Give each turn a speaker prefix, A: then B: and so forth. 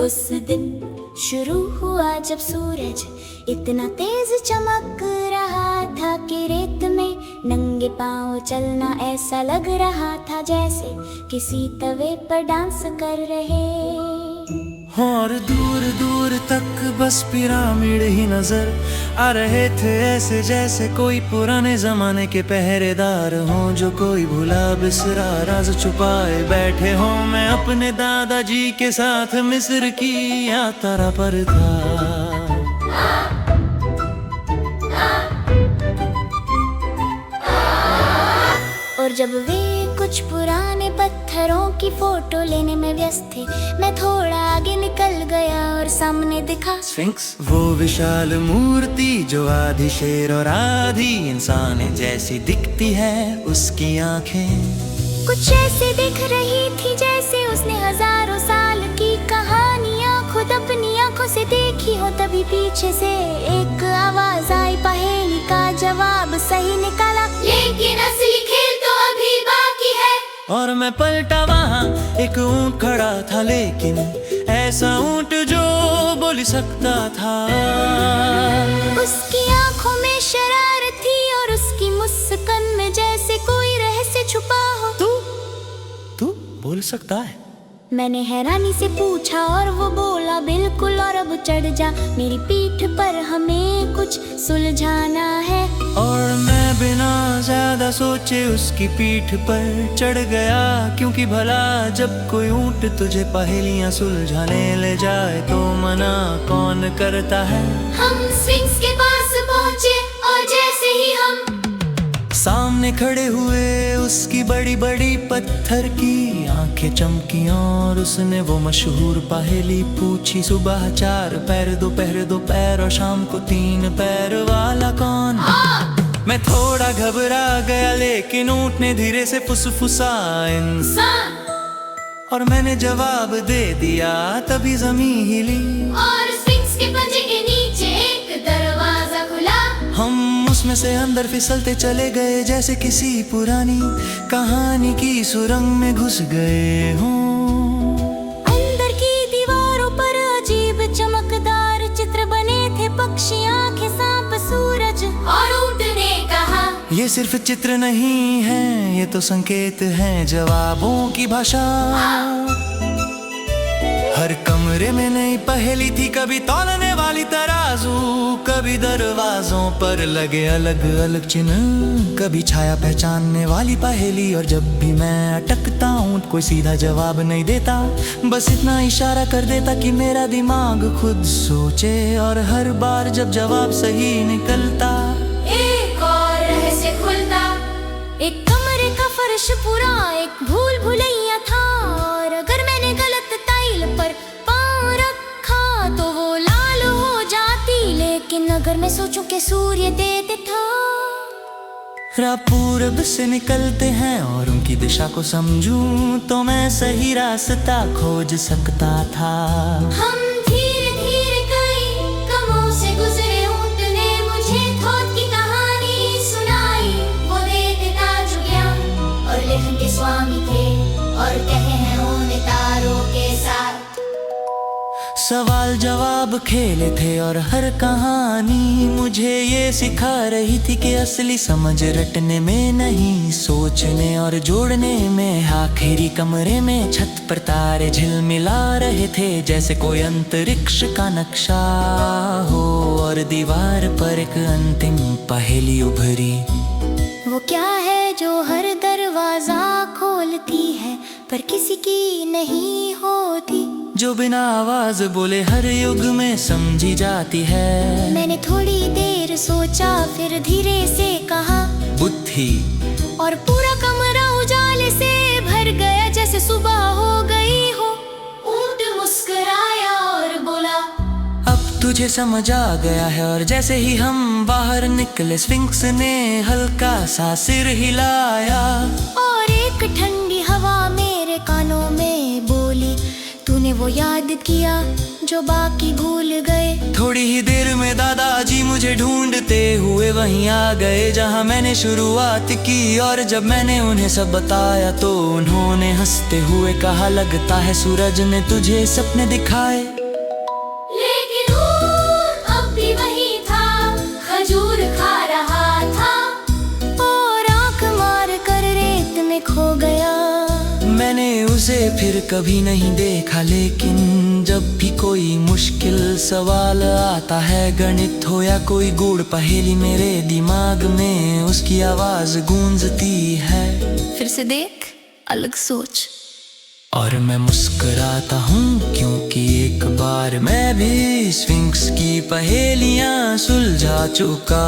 A: उस दिन शुरू हुआ जब सूरज इतना तेज चमक रहा था कि रेत में नंगे पांव चलना ऐसा लग रहा था जैसे किसी तवे पर डांस कर रहे।
B: और दूर दूर तक बस पिरामिड ही नजर आ रहे थे, ऐसे जैसे कोई पुराने जमाने के पहरेदार हों जो कोई भुला बिसरा राज छुपाए बैठे हों। मैं अपने दादाजी के साथ मिस्र की यात्रा पर था।
A: और जब वे कुछ पुराने पत्थरों की फोटो लेने में व्यस्त थे, मैं थोड़ा आगे निकल गया और सामने दिखा
B: स्फिंक्स, वो विशाल मूर्ति जो आधी शेर और आधी इंसान जैसी दिखती है। उसकी आंखें
A: कुछ ऐसे दिख रही थी जैसे उसने हजारों साल की कहानियां खुद अपनी आंखों से देखी हो। तभी पीछे से एक आवाज आई, पहेली का जवाब सही निकाला, लेकिन असली खेल तो अभी बाकी है।
B: और मैं पलटा, वहाँ एक ऊंट खड़ा था, लेकिन ऐसा ऊंट जो बोल सकता था।
A: उसकी आंखों में शरारत थी और उसकी मुस्कान में जैसे कोई रहस्य छुपा हो।
B: तू बोल सकता है?
A: मैंने हैरानी से पूछा और वो बोला बिल्कुल, और अब चढ़ जा मेरी पीठ पर, हमें कुछ सुलझाना है।
B: और मैं बिना ज्यादा सोचे उसकी पीठ पर चढ़ गया, क्योंकि भला जब कोई ऊंट तुझे पहेलियां सुलझाने ले जाए तो मना कौन करता है।
A: हम स्फिंक्स के पास पहुंचे और जैसे ही हम
B: सामने खड़े हुए, उसकी बड़ी बड़ी पत्थर की आंखें चमकी और उसने वो मशहूर पहेली पूछी, सुबह 4 पैर, दोपहर 2 पैर और शाम को 3 पैर वाला कौन? मैं थोड़ा घबरा गया, लेकिन ऊंट ने धीरे से फुसफुसा, इंसान। और मैंने जवाब दे दिया, तभी जमीन हिली
A: और स्फिंक्स के पंजे के नीचे एक दरवाजा खुला।
B: हम उसमें से अंदर फिसलते चले गए, जैसे किसी पुरानी कहानी की सुरंग में घुस गए हों।
A: अंदर की दीवारों पर अजीब चमकदार चित्र बने थे, पक्षी, आंखें, सांप, सूरज। और ऊंट ने कहा,
B: ये सिर्फ चित्र नहीं है, ये तो संकेत हैं जवाबों की भाषा। हर कमरे में नई पहेली थी, कभी तौलने वाली तराजू, कभी दरवाजों पर लगे अलग अलग चिन्ह, कभी छाया पहचानने वाली पहेली। और जब भी मैं अटकता हूँ कोई सीधा जवाब नहीं देता, बस इतना इशारा कर देता कि मेरा दिमाग खुद सोचे। और हर बार जब जवाब सही निकलता,
A: एक और रहस्य खुलता। एक कमरे का फर्श पूरा एक भूल भुलैया था, और अगर मैंने गलत टाइल पर पाँव रखा तो वो लाल हो जाती, लेकिन अगर मैं सोचूं कि सूर्य देते था।
B: राह पूरब से निकलते हैं और उनकी दिशा को समझूं तो मैं सही रास्ता खोज सकता था।
A: हम धीरे धीरे कई कमों से गुजरे, ऊंट ने मुझे थोथ की कहानी सुनाई। वो देते ताज ज्ञान और लेखन के स्वामी थे, और कहे हैं उन्हें तारों के साथ।
B: सवाल जवाब खेले थे और हर कहानी मुझे ये सिखा रही थी कि असली समझ रटने में नहीं, सोचने और जोड़ने में। आखिरी कमरे में छत पर तारे झिलमिला रहे थे, जैसे कोई अंतरिक्ष का नक्शा हो। और दीवार पर एक अंतिम पहेली उभरी,
A: वो क्या है जो हर दरवाजा खोलती है पर किसी की नहीं होती,
B: जो बिना आवाज बोले हर युग में समझी जाती है।
A: मैंने थोड़ी देर सोचा, फिर धीरे से कहा,
B: बुद्धि।
A: और पूरा कमरा उजाले से भर गया, जैसे सुबह हो गई हो। ऊंट मुस्कुराया और बोला,
B: अब तुझे समझ आ गया है। और जैसे ही हम बाहर निकले, स्फिंक्स ने हल्का सा सिर हिलाया
A: और एक ठंडी हवा मेरे कानों में बोली, तूने उसने वो याद किया जो बाकी भूल गए।
B: थोड़ी ही देर में दादाजी मुझे ढूंढते हुए वहीं आ गए जहां मैंने शुरुआत की। और जब मैंने उन्हें सब बताया तो उन्होंने हंसते हुए कहा, लगता है सूरज ने तुझे सपने दिखाए।
A: लेकिन वो अब भी वही था, खजूर खा रहा था और आंख मार कर रेत में खो गया।
B: मैंने उसे फिर कभी नहीं देखा, लेकिन जब भी कोई मुश्किल सवाल आता है, गणित हो या कोई गूढ़ पहेली, मेरे दिमाग में उसकी आवाज गूंजती है।
A: फिर से देख, अलग सोच।
B: और मैं मुस्कुराता हूँ क्योंकि एक बार मैं भी स्फिंक्स की पहेलियाँ सुलझा चुका।